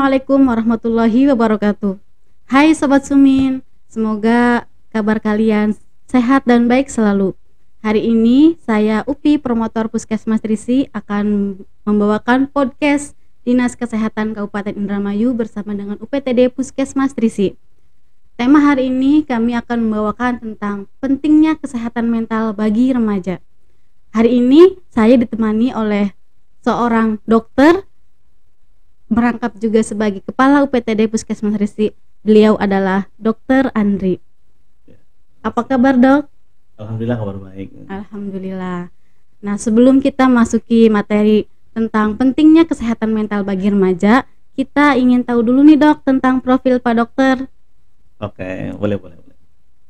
Assalamualaikum warahmatullahi wabarakatuh. Hai Sobat Sumin, semoga kabar kalian sehat dan baik selalu. Hari ini saya Upi, promotor Puskesmas Trisi, akan membawakan podcast Dinas Kesehatan Kabupaten Indramayu bersama dengan UPTD Puskesmas Trisi. Tema hari ini kami akan membawakan tentang pentingnya kesehatan mental bagi remaja. Hari ini saya ditemani oleh seorang dokter, merangkap juga sebagai Kepala UPTD Puskesmas Trisi. Beliau adalah Dr. Andri. Apa kabar, Dok? Alhamdulillah, kabar baik. Alhamdulillah. Nah, sebelum kita masuki materi tentang pentingnya kesehatan mental bagi remaja, kita ingin tahu dulu nih, Dok, tentang profil Pak Dokter. Oke, boleh.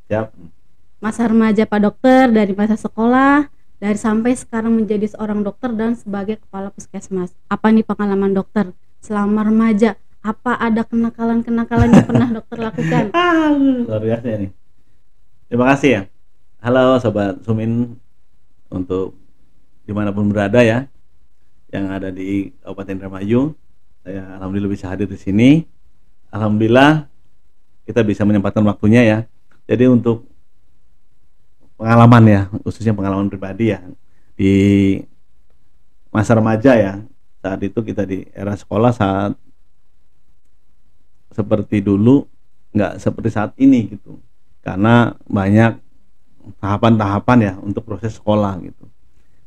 Siap. Masa remaja Pak Dokter dari masa sekolah, dari sampai sekarang menjadi seorang dokter dan sebagai Kepala Puskesmas. Apa nih pengalaman dokter selama remaja? Apa ada kenakalan-kenakalan yang pernah dokter lakukan? Luar biasa nih. Terima kasih ya. Halo Sobat Sumin, untuk dimanapun berada ya, yang ada di Kabupaten Indramayu. Saya alhamdulillah bisa hadir di sini. Alhamdulillah kita bisa menyempatkan waktunya ya. Jadi untuk pengalaman ya, khususnya pengalaman pribadi ya, di masa remaja ya, saat itu kita di era sekolah, saat seperti dulu nggak seperti saat ini gitu, karena banyak tahapan-tahapan ya untuk proses sekolah gitu.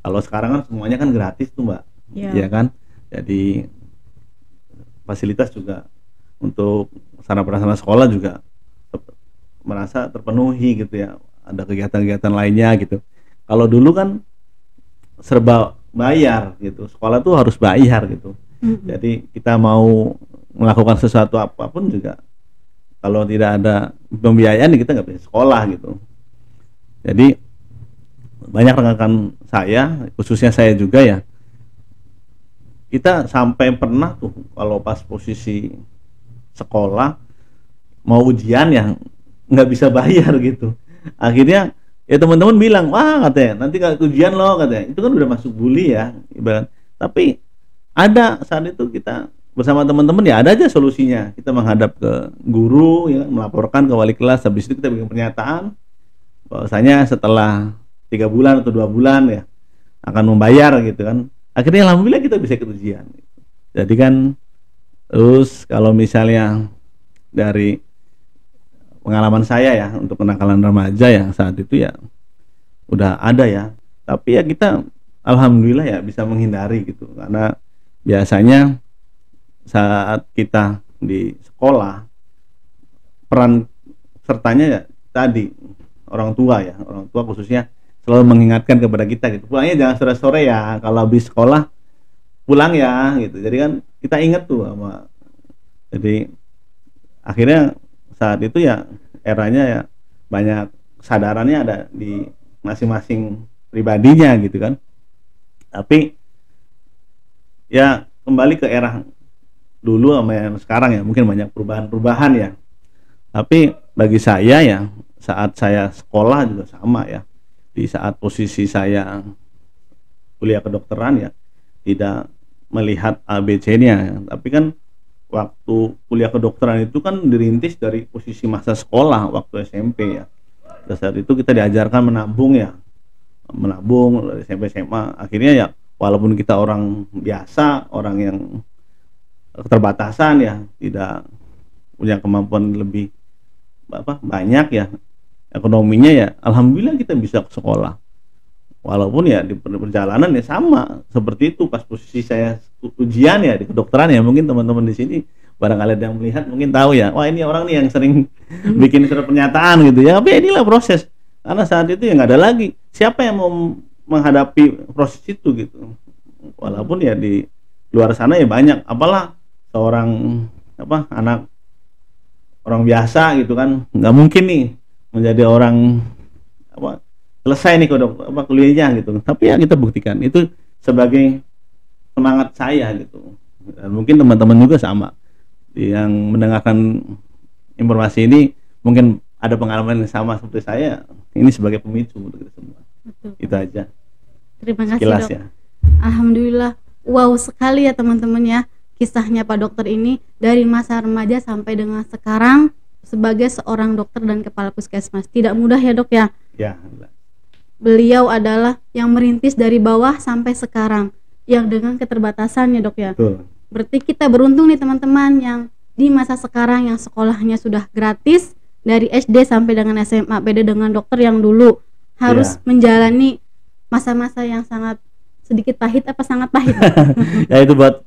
Kalau sekarang kan semuanya kan gratis tuh Mbak, ya kan, jadi fasilitas juga untuk sarana prasarana sekolah juga merasa terpenuhi gitu ya, ada kegiatan-kegiatan lainnya gitu. Kalau dulu kan serba bayar gitu, sekolah tuh harus bayar gitu. Jadi kita mau melakukan sesuatu apapun juga, kalau tidak ada pembiayaan kita nggak bisa sekolah gitu. Jadi banyak rekan saya, khususnya saya juga ya, kita sampai pernah tuh kalau pas posisi sekolah mau ujian ya nggak bisa bayar gitu. Akhirnya ya teman-teman bilang, wah katanya nanti kalau ujian loh katanya, itu kan udah masuk bully ya ibarat. Tapi ada saat itu kita bersama teman-teman ya ada aja solusinya. Kita menghadap ke guru ya, melaporkan ke wali kelas. Habis itu kita bikin pernyataan bahwasanya setelah 3 bulan atau 2 bulan ya akan membayar gitu kan. Akhirnya alhamdulillah kita bisa ikut ujian. Jadi kan, terus kalau misalnya dari pengalaman saya ya untuk kenakalan remaja ya saat itu ya udah ada ya, tapi ya kita alhamdulillah ya bisa menghindari gitu, karena biasanya saat kita di sekolah peran sertanya ya tadi orang tua khususnya selalu mengingatkan kepada kita gitu, pulangnya jangan sore-sore ya, kalau habis sekolah pulang ya gitu. Jadi kan kita ingat tuh sama, jadi akhirnya saat itu ya eranya ya banyak kesadarannya ada di masing-masing pribadinya gitu kan. Tapi ya kembali ke era dulu sama yang sekarang ya, mungkin banyak perubahan-perubahan ya. Tapi bagi saya ya, saat saya sekolah juga sama ya, di saat posisi saya kuliah kedokteran ya, tidak melihat ABC-nya ya. Tapi kan waktu kuliah kedokteran itu kan dirintis dari posisi masa sekolah waktu SMP ya. Pada saat itu kita diajarkan menabung ya, menabung dari SMP SMA. Akhirnya ya walaupun kita orang biasa, orang yang keterbatasan ya, tidak punya kemampuan lebih banyak ya ekonominya ya, alhamdulillah kita bisa ke sekolah. Walaupun ya di perjalanan ya sama seperti itu pas posisi saya ujian ya di kedokteran ya, mungkin teman-teman di sini barangkali ada yang melihat mungkin tahu ya, wah ini orang nih yang sering bikin surat pernyataan gitu ya. Tapi inilah proses, karena saat itu ya nggak ada lagi siapa yang mau menghadapi proses itu gitu. Walaupun ya di luar sana ya banyak, apalah seorang anak orang biasa gitu kan, nggak mungkin nih menjadi orang selesai nih kuliahnya gitu. Tapi ya kita buktikan itu sebagai semangat saya gitu. Dan mungkin teman-teman juga sama yang mendengarkan informasi ini, mungkin ada pengalaman yang sama seperti saya. Ini sebagai pemicu untuk kita semua. Betul. Itu aja. Terima kasih Sekilas Dok. Ya. Alhamdulillah, wow sekali ya teman-teman ya. kisahnya Pak Dokter ini dari masa remaja sampai dengan sekarang sebagai seorang dokter dan kepala puskesmas. Tidak mudah ya Dok ya? Ya. Beliau adalah yang merintis dari bawah sampai sekarang, yang dengan keterbatasannya Dok ya. Betul. Berarti kita beruntung nih teman-teman yang di masa sekarang yang sekolahnya sudah gratis dari SD sampai dengan SMA, beda dengan dokter yang dulu harus menjalani masa-masa yang sangat sedikit pahit apa sangat pahit. Ya itu buat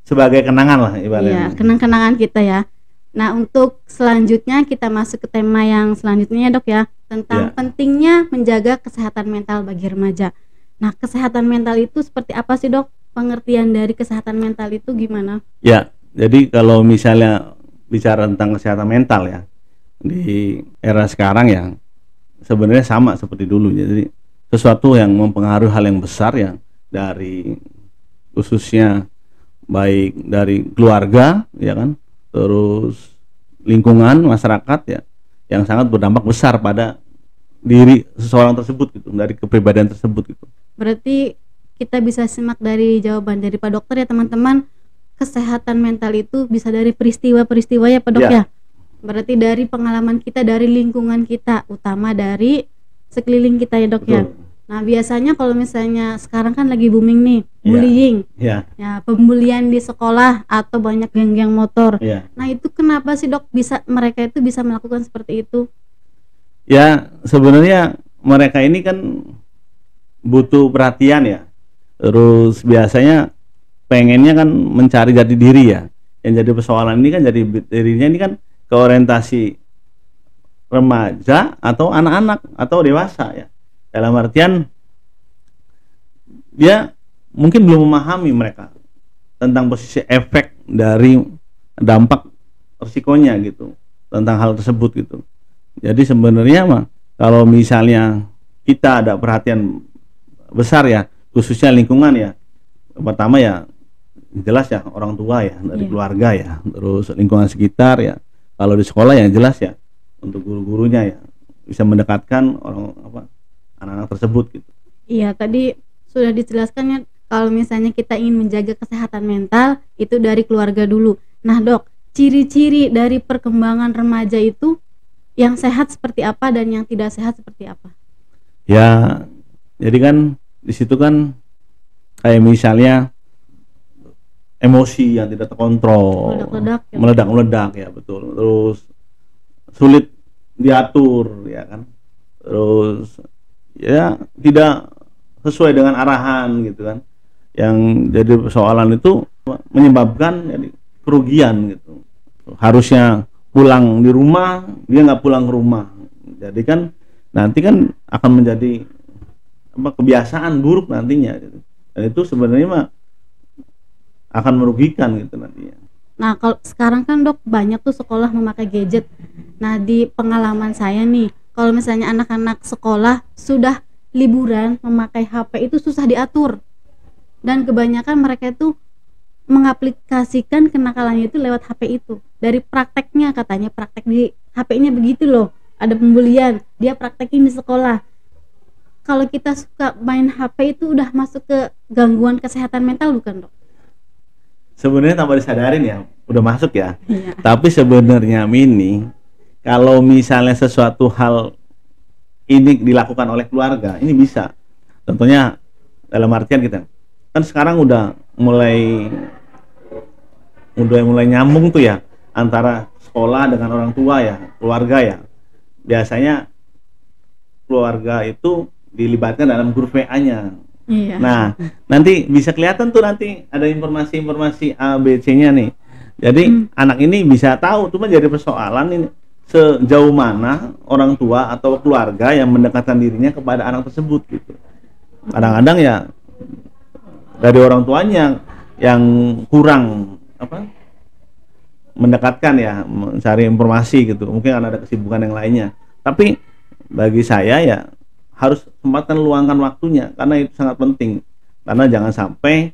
sebagai kenangan lah ibaratnya. Iya, kenang-kenangan kita ya. Nah, untuk selanjutnya kita masuk ke tema yang selanjutnya ya Dok ya, tentang pentingnya menjaga kesehatan mental bagi remaja. Nah, kesehatan mental itu seperti apa sih Dok? Pengertian dari kesehatan mental itu gimana? Ya, jadi kalau misalnya bicara tentang kesehatan mental ya, di era sekarang ya sebenarnya sama seperti dulu. Jadi sesuatu yang mempengaruhi hal yang besar ya, dari khususnya baik dari keluarga ya kan, terus lingkungan masyarakat ya, yang sangat berdampak besar pada diri seseorang tersebut gitu, dari kepribadian tersebut gitu. Berarti kita bisa simak dari jawaban dari Pak Dokter ya teman-teman, kesehatan mental itu bisa dari peristiwa-peristiwa ya Pak Dok ya. Berarti dari pengalaman kita, dari lingkungan kita, utama dari sekeliling kita ya Dok. Betul. Ya. Nah, biasanya kalau misalnya sekarang kan lagi booming nih, bullying. Ya, pembulian di sekolah atau banyak geng-geng motor. Nah, itu kenapa sih Dok mereka itu bisa melakukan seperti itu? Ya, sebenarnya mereka ini kan butuh perhatian ya. Terus biasanya pengennya kan mencari jati diri ya. Yang jadi persoalan ini kan jadi dirinya ini kan ke orientasi remaja atau anak-anak atau dewasa ya. Dalam artian dia mungkin belum memahami mereka tentang posisi efek dari dampak resikonya gitu, tentang hal tersebut gitu. Jadi sebenarnya mah kalau misalnya kita ada perhatian besar ya, khususnya lingkungan ya, pertama ya jelas ya orang tua ya, dari keluarga ya, terus lingkungan sekitar ya. Kalau di sekolah yang jelas ya untuk guru-gurunya ya bisa mendekatkan anak-anak tersebut gitu. Iya, tadi sudah dijelaskan ya, kalau misalnya kita ingin menjaga kesehatan mental itu dari keluarga dulu. Nah Dok, ciri-ciri dari perkembangan remaja itu yang sehat seperti apa dan yang tidak sehat seperti apa? Ya, jadi kan di situ kan kayak misalnya emosi yang tidak terkontrol, meledak-meledak ya betul. Terus sulit diatur ya kan. Terus ya tidak sesuai dengan arahan gitu kan. Yang jadi persoalan itu menyebabkan jadi kerugian gitu. Harusnya pulang di rumah, dia nggak pulang ke rumah. Jadi kan nanti kan akan menjadi kebiasaan buruk nantinya gitu. Dan itu sebenarnya mah akan merugikan gitu nantinya. Nah, kalau sekarang kan Dok banyak tuh sekolah memakai gadget. Nah, di pengalaman saya nih, kalau misalnya anak-anak sekolah sudah liburan memakai HP itu susah diatur. Dan kebanyakan mereka itu mengaplikasikan kenakalannya itu lewat HP itu. Dari prakteknya katanya praktek di HP-nya begitu loh. Ada pembulian, dia praktekin di sekolah. Kalau kita suka main HP itu udah masuk ke gangguan kesehatan mental bukan Dok? Sebenarnya tanpa disadarin ya, udah masuk ya. Tapi sebenarnya ini kalau misalnya sesuatu hal ini dilakukan oleh keluarga, ini bisa. Contohnya dalam artian kita kan sekarang udah mulai nyambung tuh ya antara sekolah dengan orang tua ya, keluarga ya. Biasanya keluarga itu dilibatkan dalam grup WA-nya. Nah, nanti bisa kelihatan tuh nanti ada informasi-informasi A, B, C-nya nih. Jadi anak ini bisa tahu, cuma jadi persoalan ini sejauh mana orang tua atau keluarga yang mendekatkan dirinya kepada anak tersebut gitu. Kadang-kadang ya dari orang tuanya yang kurang mendekatkan ya, mencari informasi gitu. Mungkin karena ada kesibukan yang lainnya. Tapi bagi saya ya harus sempatkan luangkan waktunya karena itu sangat penting. Karena jangan sampai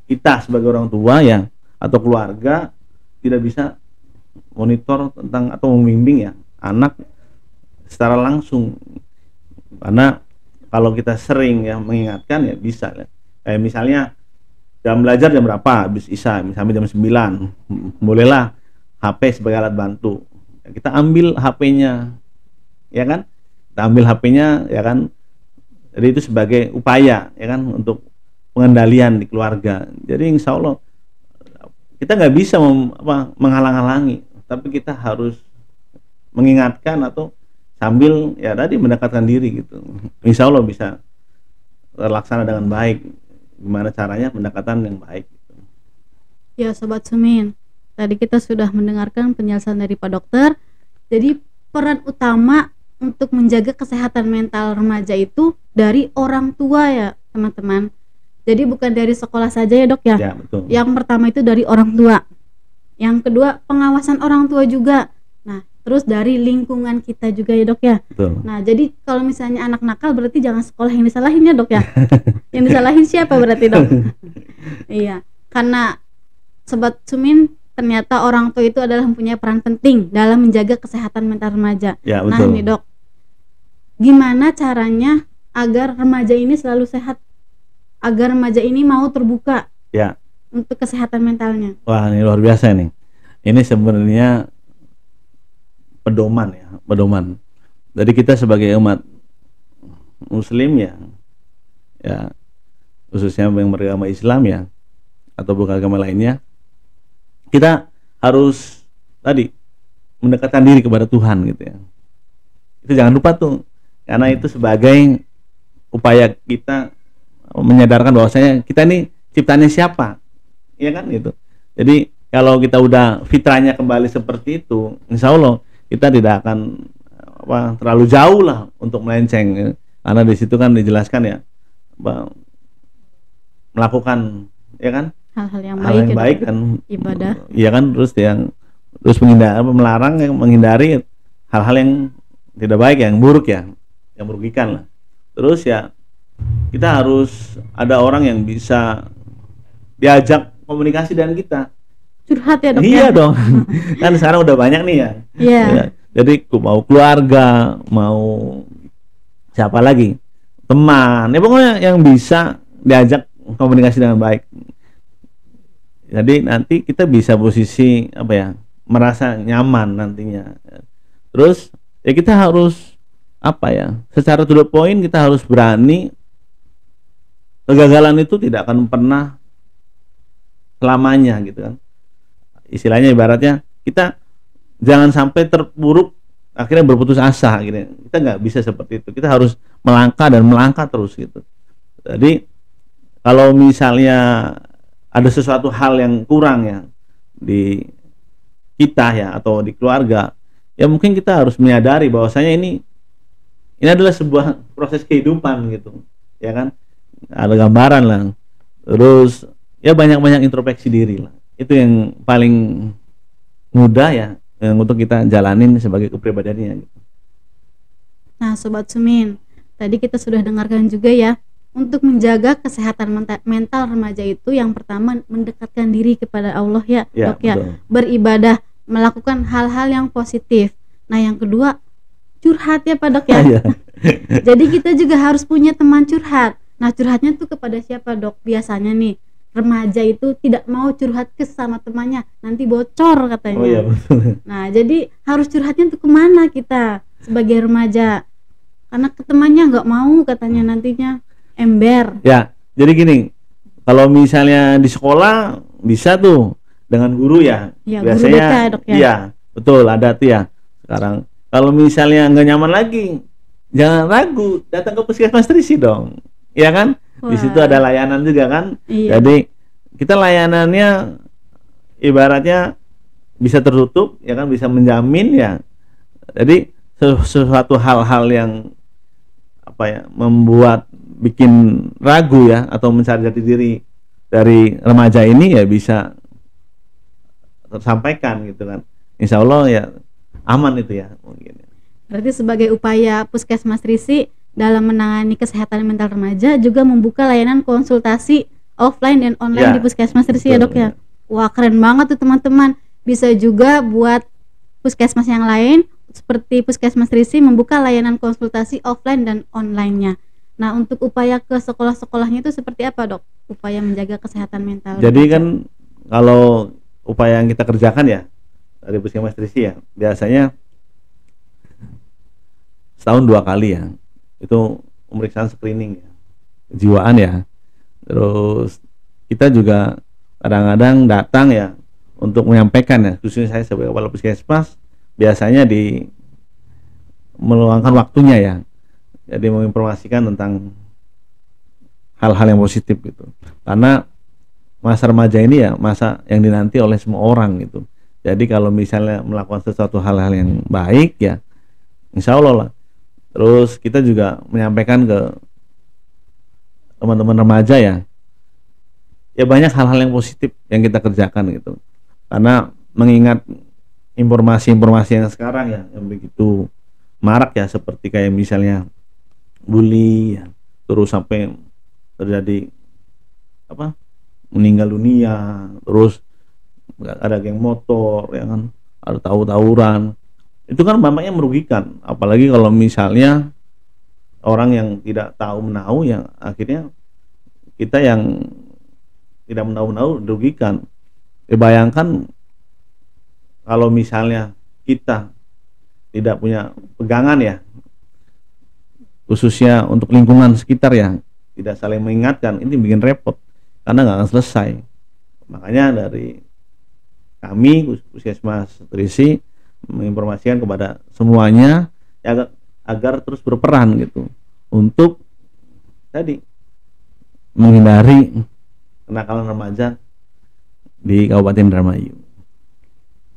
kita sebagai orang tua ya atau keluarga tidak bisa monitor tentang atau membimbing ya anak secara langsung. Karena kalau kita sering ya mengingatkan ya bisa ya. Kayak misalnya jam belajar jam berapa, habis isya sampai jam 9, bolehlah HP sebagai alat bantu. Kita ambil HP-nya, ya kan? Kita ambil HP-nya, ya kan? Jadi itu sebagai upaya, ya kan, untuk pengendalian di keluarga. Jadi insya Allah kita nggak bisa menghalang-halangi, tapi kita harus mengingatkan atau sambil ya tadi mendekatkan diri gitu. Insya Allah bisa terlaksana dengan baik. Gimana caranya pendekatan yang baik gitu. Ya Sobat Sumin, tadi kita sudah mendengarkan penjelasan dari Pak Dokter. Jadi peran utama untuk menjaga kesehatan mental remaja itu dari orang tua ya teman-teman. Jadi bukan dari sekolah saja ya Dok ya. Ya betul. Yang pertama itu dari orang tua. Yang kedua pengawasan orang tua juga. Nah terus dari lingkungan kita juga ya Dok ya. Betul. Nah jadi kalau misalnya anak nakal berarti jangan sekolah yang disalahin ya Dok ya. Yang disalahin siapa berarti Dok? Iya, karena Sobat Sumin ternyata orang tua itu adalah mempunyai peran penting dalam menjaga kesehatan mental remaja. Ya, nah betul. ini Dok, gimana caranya agar remaja ini selalu sehat, agar remaja ini mau terbuka Ya. untuk kesehatan mentalnya? Wah, ini luar biasa nih. Ini sebenarnya pedoman ya, pedoman. Jadi kita sebagai umat muslim ya khususnya yang beragama Islam ya atau beragama lainnya, kita harus tadi mendekatkan diri kepada Tuhan gitu ya. Itu jangan lupa tuh, karena itu sebagai upaya kita menyadarkan bahwasanya kita ini ciptaannya siapa, ya kan gitu. Jadi kalau kita udah fitrahnya kembali seperti itu, insya Allah kita tidak akan terlalu jauh lah untuk melenceng, karena di situ kan dijelaskan ya melakukan ya kan hal-hal yang hal baik, kan ibadah, ya kan, terus melarang yang menghindari hal-hal yang tidak baik, yang buruk ya, yang merugikan lah. Terus ya kita harus ada orang yang bisa diajak komunikasi dengan kita, curhat ya Dok. iya ya? dong. Kan sekarang udah banyak nih ya. Iya. Ya, jadi mau keluarga, mau siapa lagi, teman, ya pokoknya yang bisa diajak komunikasi dengan baik. Jadi nanti kita bisa posisi merasa nyaman nantinya. Terus ya kita harus secara to the point, kita harus berani. Kegagalan itu tidak akan pernah selamanya gitu kan. Istilahnya ibaratnya kita jangan sampai terpuruk akhirnya berputus asa gitu. Kita nggak bisa seperti itu. Kita harus melangkah dan melangkah terus gitu. Jadi kalau misalnya ada sesuatu hal yang kurang ya di kita ya atau di keluarga, ya mungkin kita harus menyadari bahwasanya ini adalah sebuah proses kehidupan gitu, ya kan? Ada gambaran lah. Terus ya banyak-banyak introspeksi diri lah. Itu yang paling mudah ya yang untuk kita jalanin sebagai kepribadiannya gitu. Nah Sobat Sumin, tadi kita sudah dengarkan juga ya, untuk menjaga kesehatan mental remaja itu yang pertama mendekatkan diri kepada Allah ya Dok ya, beribadah, melakukan hal-hal yang positif. Nah yang kedua curhat ya Pak Dok ya. Jadi kita juga harus punya teman curhat. Nah curhatnya tuh kepada siapa Dok? Biasanya nih remaja itu tidak mau curhat ke sama temannya, nanti bocor katanya. Oh iya betul. Nah jadi harus curhatnya tuh kemana kita sebagai remaja? Karena ke temannya nggak mau katanya nantinya ember. Ya, jadi gini, kalau misalnya di sekolah bisa tuh dengan guru ya. Ya biasanya guru BK, Dok ya. Iya, betul, ada tuh ya. Sekarang kalau misalnya nggak nyaman lagi, jangan ragu, datang ke puskesmas terisi dong. Iya kan? Wah. Di situ ada layanan juga kan. Iya. Jadi kita layanannya ibaratnya bisa tertutup ya kan, bisa menjamin ya. Jadi sesuatu hal-hal yang membuat bikin ragu ya atau mencari jati diri dari remaja ini ya bisa tersampaikan gitu kan. Insya Allah ya aman itu ya mungkin. Berarti sebagai upaya Puskesmas Trisi dalam menangani kesehatan mental remaja juga membuka layanan konsultasi offline dan online Ya, di Puskesmas Trisi ya Dok ya. ya. Wah keren banget tuh teman-teman. Bisa juga buat puskesmas yang lain seperti Puskesmas Trisi membuka layanan konsultasi offline dan online-nya. Nah, untuk upaya ke sekolah-sekolahnya itu seperti apa, Dok? Upaya menjaga kesehatan mental Jadi remaja. kan kalau upaya yang kita kerjakan ya dari Puskesmas Trisi ya, biasanya setahun 2 kali ya, itu pemeriksaan screening ya, kejiwaan ya. Terus kita juga kadang-kadang datang ya untuk menyampaikan ya, khususnya saya sebagai kepala puskesmas biasanya meluangkan waktunya ya, jadi menginformasikan tentang hal-hal yang positif gitu. Karena masa remaja ini ya masa yang dinanti oleh semua orang gitu. Jadi kalau misalnya melakukan sesuatu hal-hal yang baik ya, insya Allah lah. Terus kita juga menyampaikan ke teman-teman remaja ya, ya banyak hal-hal yang positif yang kita kerjakan gitu. Karena mengingat informasi-informasi yang sekarang ya yang begitu marak ya, seperti kayak misalnya bully ya, terus sampai terjadi apa, meninggal dunia, terus ada geng motor ya kan, ada tawuran, itu kan dampaknya merugikan, apalagi kalau misalnya orang yang tidak tahu menahu yang akhirnya kita yang tidak menahu dirugikan. Bayangkan kalau misalnya kita tidak punya pegangan ya, khususnya untuk lingkungan sekitar ya, tidak saling mengingatkan, ini bikin repot karena nggak akan selesai. Makanya dari kami Puskesmas Trisi menginformasikan kepada semuanya ya, agar terus berperan gitu untuk tadi menghindari kenakalan remaja di Kabupaten Indramayu.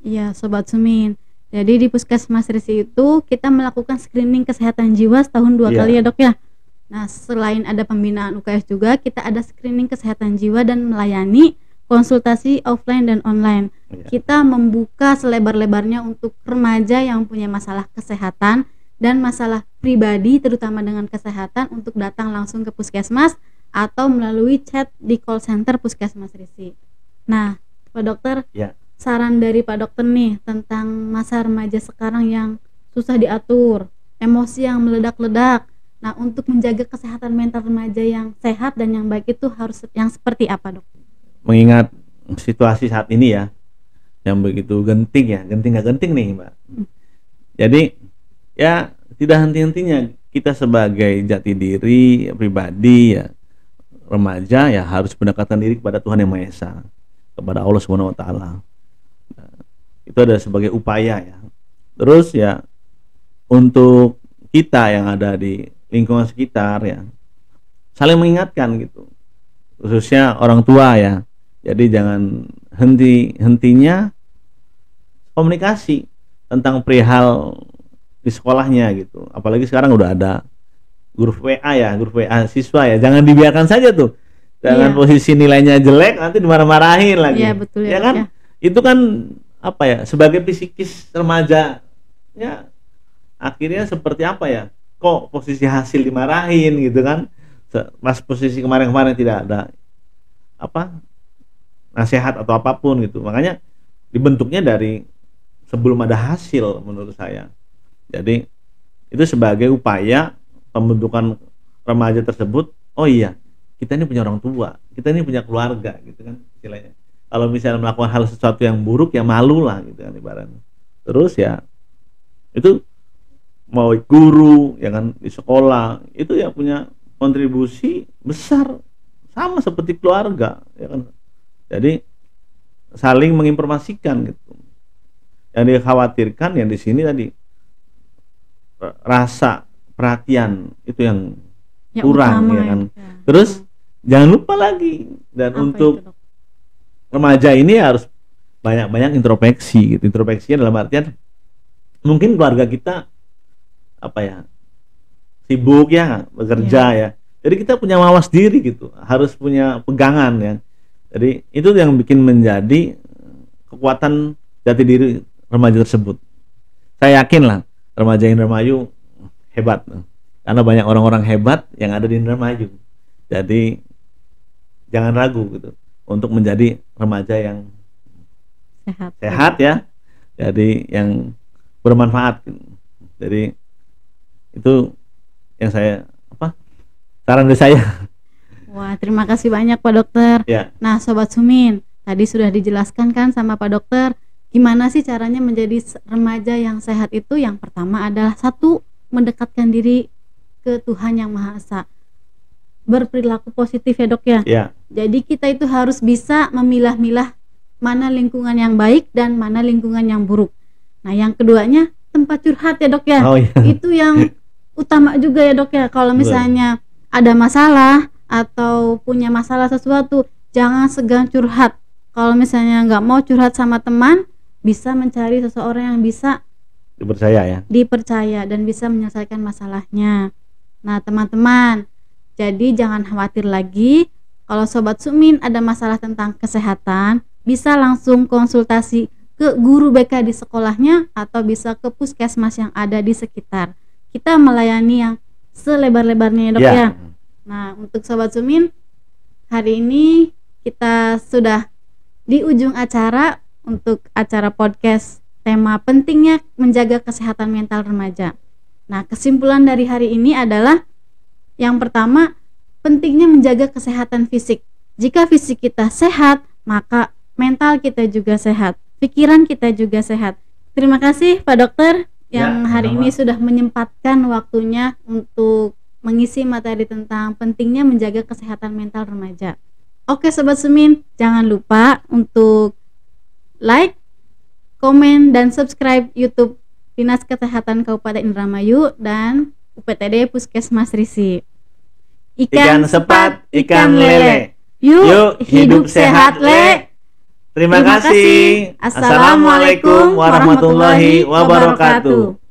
Iya, Sobat Sumin. Jadi di Puskesmas Risi itu kita melakukan screening kesehatan jiwa setahun 2 kali ya, Dok ya. Nah, selain ada pembinaan UKS juga, kita ada screening kesehatan jiwa dan melayani konsultasi offline dan online. Kita membuka selebar-lebarnya untuk remaja yang punya masalah kesehatan dan masalah pribadi terutama dengan kesehatan untuk datang langsung ke Puskesmas atau melalui chat di call center Puskesmas Risi. Nah, Pak Dokter, saran dari Pak Dokter nih tentang masa remaja sekarang yang susah diatur, emosi yang meledak-ledak. Nah, untuk menjaga kesehatan mental remaja yang sehat dan yang baik itu harus yang seperti apa, Dok? Mengingat situasi saat ini ya, yang begitu genting ya, genting gak genting nih Mbak. Jadi ya tidak henti-hentinya kita sebagai jati diri pribadi ya, remaja ya harus pendekatan diri kepada Tuhan Yang Maha Esa, kepada Allah Subhanahu Wa Taala. Itu ada sebagai upaya ya. Terus ya untuk kita yang ada di lingkungan sekitar ya, saling mengingatkan gitu, khususnya orang tua ya. Jadi jangan henti-hentinya komunikasi tentang perihal di sekolahnya gitu. Apalagi sekarang udah ada grup WA ya, grup WA siswa ya. Jangan dibiarkan saja tuh. Dengan posisi nilainya jelek nanti dimarah-marahin lagi. Iya, betul ya, kan? Ya. Itu kan apa ya? Sebagai psikis remaja ya, akhirnya seperti apa ya? Kok posisi hasil dimarahin gitu kan? Pas posisi kemarin-kemarin tidak ada apa? Nasihat atau apapun gitu. Makanya dibentuknya dari sebelum ada hasil menurut saya. Jadi itu sebagai upaya pembentukan remaja tersebut. Oh iya, kita ini punya orang tua, kita ini punya keluarga gitu kan istilahnya. Kalau misalnya melakukan hal sesuatu yang buruk ya malu lah gitu kan ibaratnya. Terus ya itu mau guru ya kan di sekolah itu ya punya kontribusi besar sama seperti keluarga ya kan. Jadi saling menginformasikan gitu. Yang dikhawatirkan yang di sini tadi rasa perhatian itu yang kurang ya kan. Ya. Terus jangan lupa lagi dan untuk remaja ini harus banyak-banyak introspeksi gitu. Introspeksinya dalam artian mungkin keluarga kita apa ya, sibuk ya, bekerja ya. Jadi kita punya mawas diri gitu, harus punya pegangan ya. Jadi itu yang bikin menjadi kekuatan jati diri remaja tersebut. Saya yakin lah remaja Indramayu hebat, karena banyak orang-orang hebat yang ada di Indramayu. Jadi jangan ragu gitu untuk menjadi remaja yang sehat ya. Jadi yang bermanfaat gitu. Jadi itu yang saya saran dari saya. Wah, terima kasih banyak Pak Dokter. Ya. Nah, Sobat Sumin, tadi sudah dijelaskan kan sama Pak Dokter, gimana sih caranya menjadi remaja yang sehat itu? Yang pertama adalah satu, mendekatkan diri ke Tuhan Yang Maha Esa. Berperilaku positif ya Dok ya. Ya. Jadi kita itu harus bisa memilah-milah mana lingkungan yang baik dan mana lingkungan yang buruk. Nah, yang keduanya tempat curhat ya Dok ya. Oh, iya. Itu yang utama juga ya Dok ya. Kalau misalnya ada masalah atau punya masalah sesuatu, jangan segan curhat. Kalau misalnya nggak mau curhat sama teman, bisa mencari seseorang yang bisa dipercaya dan bisa menyelesaikan masalahnya. Nah teman-teman, jadi jangan khawatir lagi. Kalau Sobat Sumin ada masalah tentang kesehatan, bisa langsung konsultasi ke guru BK di sekolahnya atau bisa ke puskesmas yang ada di sekitar. Kita melayani yang selebar-lebarnya ya Dok ya. Nah, untuk Sobat Sumin, hari ini kita sudah di ujung acara untuk acara podcast tema pentingnya menjaga kesehatan mental remaja. Nah, kesimpulan dari hari ini adalah yang pertama, pentingnya menjaga kesehatan fisik. Jika fisik kita sehat, maka mental kita juga sehat, pikiran kita juga sehat. Terima kasih Pak Dokter yang hari ini sudah menyempatkan waktunya untuk mengisi materi tentang pentingnya menjaga kesehatan mental remaja. Oke Sobat Sumin, jangan lupa untuk like, komen, dan subscribe YouTube Dinas Kesehatan Kabupaten Indramayu dan UPTD Puskesmas Risi. Ikan sepat, ikan lele. Yuk hidup sehat le. Terima kasih. Assalamualaikum warahmatullahi wabarakatuh.